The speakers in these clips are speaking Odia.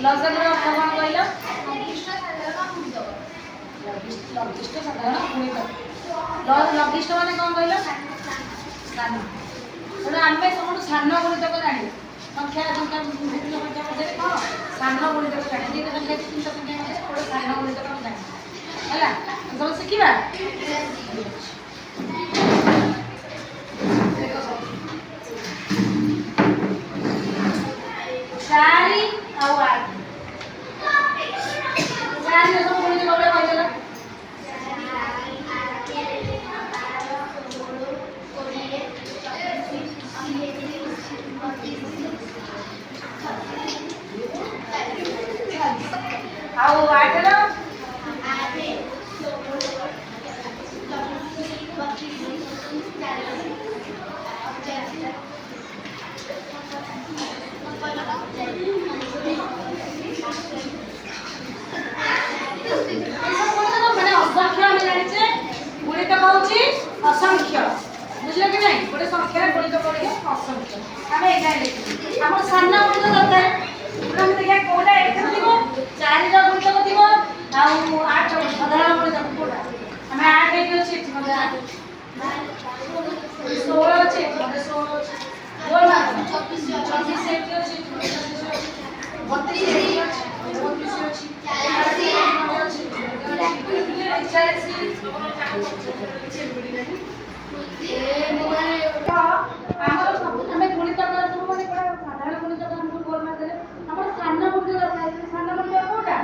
ଲସାଗୁର ଅର୍ଥ କ'ଣ କହିଲ? ଲଘିଷ୍ଠ ସାଧାରଣ ଗୁଣିତକ। ଲଘିଷ୍ଠ ସାଧାରଣ ଗୁଣିତକ। ଲଘିଷ୍ଠ ମାନେ କ'ଣ କହିଲ? ସାନ। ତେଣୁ ଆମେ ସବୁଠୁ ସାନ ଗୁଣିତକ ଜାଣିବା। ସଂଖ୍ୟା ବିଭିନ୍ନ ସଂଖ୍ୟା ମଧ୍ୟରେ କ'ଣ ସାନ ଗୁଣିତକ ଜାଣିବା। ଦୁଇଟା ସଂଖ୍ୟା ଅଛି, ତିନିଟା ସଂଖ୍ୟା ମଧ୍ୟରେ ଗୋଟେ ସାନ ଗୁଣିତକ ଆମେ ଜାଣିବା। ହେଲା, ସବୁ ଶିଖିବା। ଚାରି ଆଉ ଆଠ। ଚାରି ସବୁ ଗୁଣିତକ ଗୁଡ଼ା କହିଦେଲ। ଆଉ ଆଠର ମାନେ ଅସଂଖ୍ୟ ଆମେ ଜାଣିଛେ, ଗୁଣିତକ ହଉଛି ଅସଂଖ୍ୟ। ବୁଝିଲ କି ନାହିଁ? ଗୋଟେ ସଂଖ୍ୟା ଗୁଣିତକ ପଡ଼ିବ ଅସଂଖ୍ୟ। ଆମେ ଏଇଟା ଲେଖିବୁ। ଆମର ସାନ ଗୁଣିତକ ଦରକାର। ଆମେ ଦେଖିବା କୋଉଟା ଏଥିରେ ଥିବ, 4ର ଗୁଣିତକ ଥିବ ଆଉ 8 ସାଧାରଣ ଗୁଣିତକ କୋଉଟା? ଆମେ 8 ଏଠି ଅଛି, ଏଠି ମଧ୍ୟ 8 ଅଛି, 16 ଅଛି, ଏଠି ମଧ୍ୟ 16 ଅଛି, 24 ଏଠି ଅଛି, 32 ଅଛି, 32 ଏଠି ଅଛି, 32 ଅଛି, 40 ଅଛି, ଆମର ସବୁ ଆମେ ଗୁଣିତକ ସବୁ ମାନେ ସାଧାରଣ ଗୁଣିତକ ଆମକୁ ଗୋଲ ମାରିଦେଲେ ଆମର ସାନ ଗୁଣିତକ ଦରକାର। ସାନ ଗୁଣିତକ କୋଉଟା?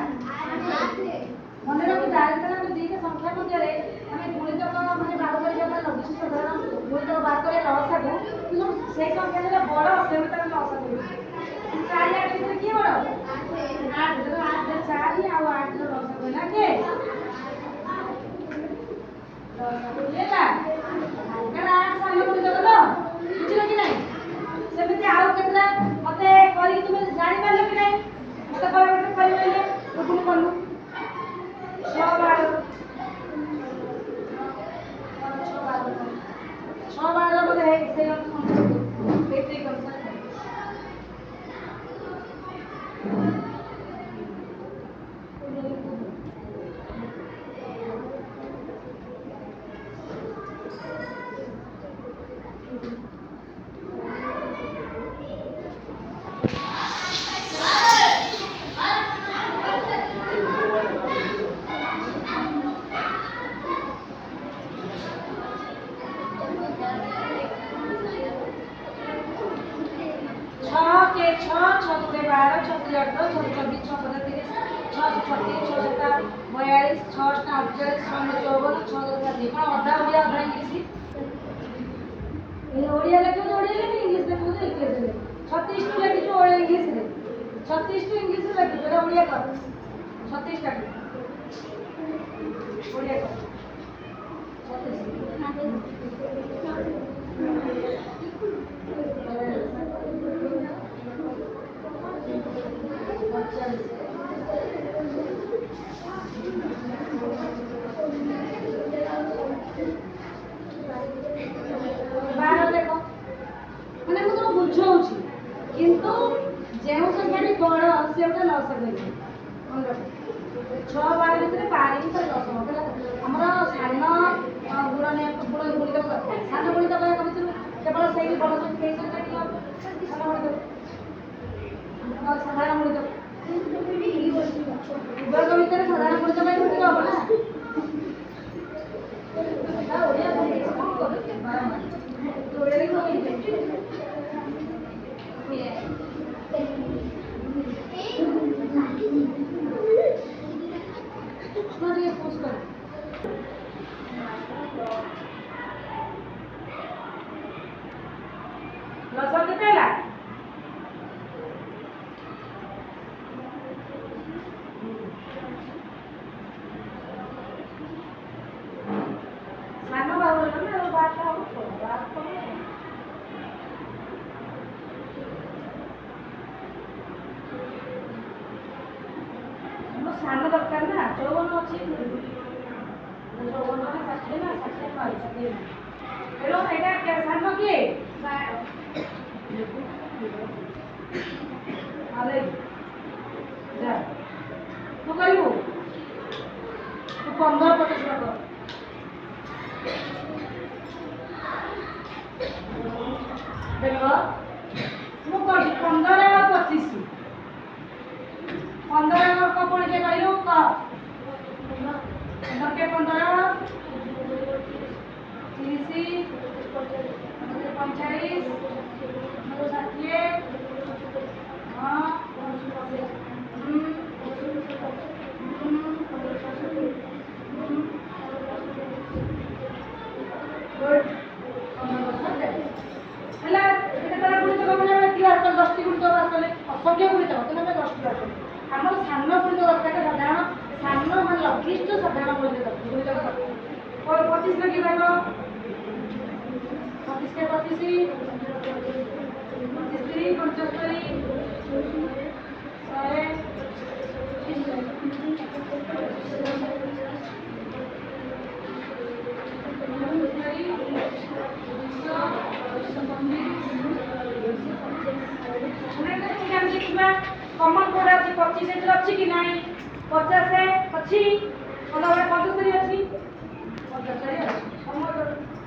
ମନେ ରଖିବା, ଯେତେବେଳେ ଆମେ ଦୁଇଟା ସଂଖ୍ୟା ମଧ୍ୟରେ ଆମେ ଗୁଣିତକ ମାନେ ବାହାର କରିବା ବା ଲଘିଷ୍ଠ ସାଧାରଣ ଗୁଣିତକ ବାହାର କରିବା ଲସାଗୁ, କିନ୍ତୁ ସେଇ ସଂଖ୍ୟା ଯେତେବେଳେ ବଡ଼ ସେମିତି ଆମେ ଲସାଗୁ କରିବୁ। 4 8 ଭିତରେ କିଏ ବଡ଼? 8। 4 ଆଉ 8 ର ଲସାଗୁ ହେଲା କିଏ? ଲସାଗୁ ହେଲା। କାରଣ 8 ସାନ ଗୁଣିତକ ତ, ବୁଝିଲ କି ନାହିଁ? ସେମିତି ଆଉ କେତେଟା ମତେ କରିକି ତୁମେ ଜାଣିପାରିଲ କି ନାହିଁ? ମତେ କହିଲେ କହିଲେ ତୁ ପୁଣି କଲୁ 6 12 ବୋଧେ ସେଇ ଅନୁସାରେ के 6 6 12 6 18 6 24 6 30 6 36 6 7 42 6 48 6 54 6 60 କ'ଣ ଅଧା ଓଡ଼ିଆ ଅଧା ଇଂଲିଶ? ଓଡ଼ିଆ ଲେଖୁଛୁ ଓଡ଼ିଆ ଲେଖି ଇଂଲିଶ ଲେଖୁଛୁ ଇଂଲିଶରେ 36 ଟୁ ଲେଖିଛୁ ଇଂଲିଶରେ 36 ଟୁ ଇଂଲିଶରେ ଲେଖିଛୁ ଏଇଟା ଓଡ଼ିଆ କର 36 ଟାକୁ ଓଡ଼ିଆ କର 12 ଦେଖ ମାନେ ମୁଁ ତୁମକୁ ବୁଝଉଛି କିନ୍ତୁ ଯେଉଁ ସଂଖ୍ୟାଟି ବଡ଼ ସେ ଗୋଟେ ଲସାଗୁ ହେଇଯିବ। 6 12 ଭିତରେ ପାରିକି ତ ଲସାଗୁ ଆମର ସାନ ଗୁଣିତକ ଦରକାର। ସାନ ଗୁଣିତକ ଭିତରୁ କେବଳ ସେଇ ବଡ଼ ସେଇ ସଂଖ୍ୟାଟି ହବ ସାନ ଗୁଣିତକ ସାଧାରଣ ଗୁଣିତକ ଉଭୟଙ୍କ ଭିତରେ ସାଧାରଣ ଗୁଣିତକ ଏଠି ହବ ନା। ଓଡ଼ିଆ लसागु केते ହେଲା? ସାନ ବାବୁ ନା ବାଟ ହବ ବାଟ ମୋ ସାନ ଦରକାର ନା 54 ଅଛି 54 ନା 60 ନା 60 ମାରି हेलो एटा क्या सानो किए अरे ଯା ତୁ କରିବୁ ତୁ 15 25 କର ଦେଖ ମୁଁ କହୁଛି 15 ଆଉ 25 15 କଣ ପଡ଼ିছে କହିଲୁ କହ 15 के 15 30 45 60 हाँ गुड ହେଲା এটা তারা গুণিত করব না কি আর 10 টি গুণিত আসলে অসংখ্য গুণিত কিন্তু আমরা 10 টি আসলে ଆମର ସାନ ଗୁଣିତ ଦରକାର ସାଧାରଣ ସାନ ମାନେ ଲଘିଷ୍ଠ ସାଧାରଣ ଗୁଣିତ ଦରକାର 25 ରେ କି ରହିବ 25 के 25 25 कमन कोड अछि 25 एथि अछि कि नाही 50 अछि कोन बडे 75 अछि 75 अछि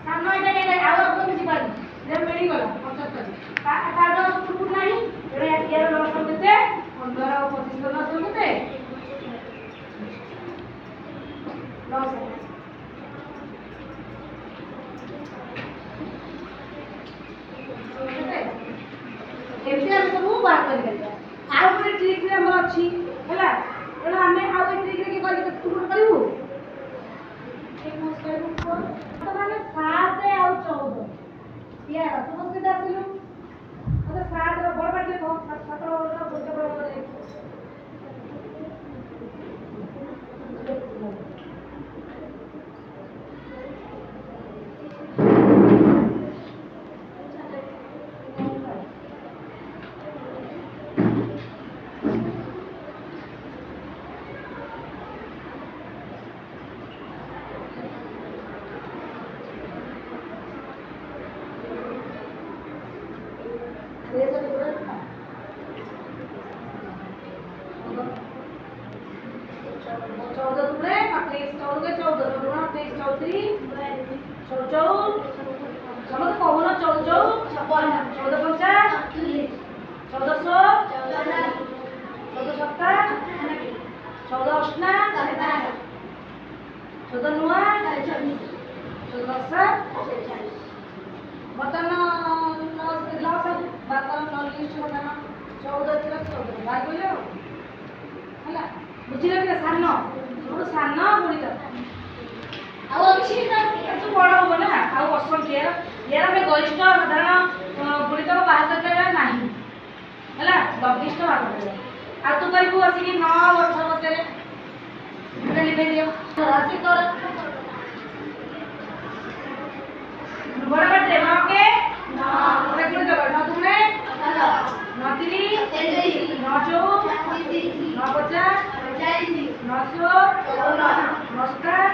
सामने एटा के आउ अपन बुझि पारि जे मिली गला 75 तार पुरपुर नाही एडे यार लसन देते 15 और 25 लसन देते लस एमती हम सब बात कर गया आउ गोटे ट्रिक रे हमर अछि हैला एला हमें आउ गोटे ट्रिक रे के कहली तू कोन करिवु एक मोस करबु को तो माने 7 आउ 14 यार तू मोस के दासिलु तो 7 रो बड़ बाटे को 17 रो छोटे बड़ बड़ बुझिले कि सानो सानो गुणित आउ अछि त एसु बड़ हो ना आउ असंख्य यार में गरिष्ठ साधारण गुणित को बाहर करला नाही हला लघिष्ठ बाहर करला आ तू करबू असि कि 9 18 मते रे लिखे दियो राशि कर बड़ बटे के 9 रे गुणित कर 9 तुमने 9 3 9 4 9 50 900 नमस्कार नमस्कार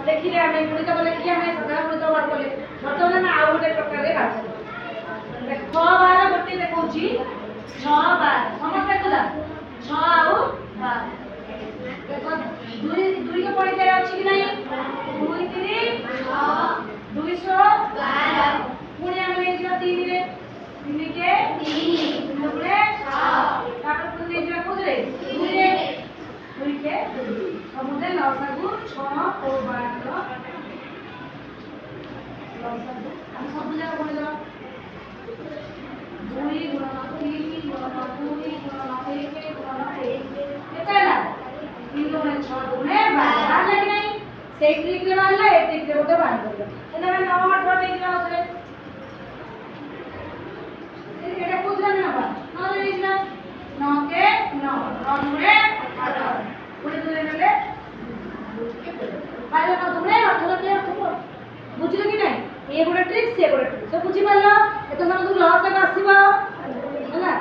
देखिले हमें गुणित बोले कि हमें साधारण गुणित बार बोले वर्तमान में आउ गोटे प्रकार रे बात देख 6 12 गोटे देखौची 6 12 समझ देखला 6 आउ 12 देखो दुई दुई के पड़ी जाय अछि कि नहीं 2 3 6 212 पुणे हम ले 3 रे 3 के 3 बोले 6 দুইকে সমুদ্রে লসাগু 6 ও 12 লসাগু আমি সব জায়গা বলে দেব 2 গুণন 3 গুণন 2 গুণন 1 গুণন 1 এটা না 3 গুণন 6 গুণে 12 আর লাগে নাই সেই ট্রিকে বানলা এই ট্রিকে ওটা বান করবে এটা আমি 9 18 নিয়ে যাওয়া হবে এটা বুঝলাম না বা নাহলে লিখলাম 9 কে 9 9 গুণে 18 পুরো ধরে নিলে বাইরে না তোমরা 18 কে বুঝলে কি নাই এই গোটা ট্রিক সে গোটা ট্রিক তো বুঝি পারলো এত সময় তুমি লস আসিবা ହେଲା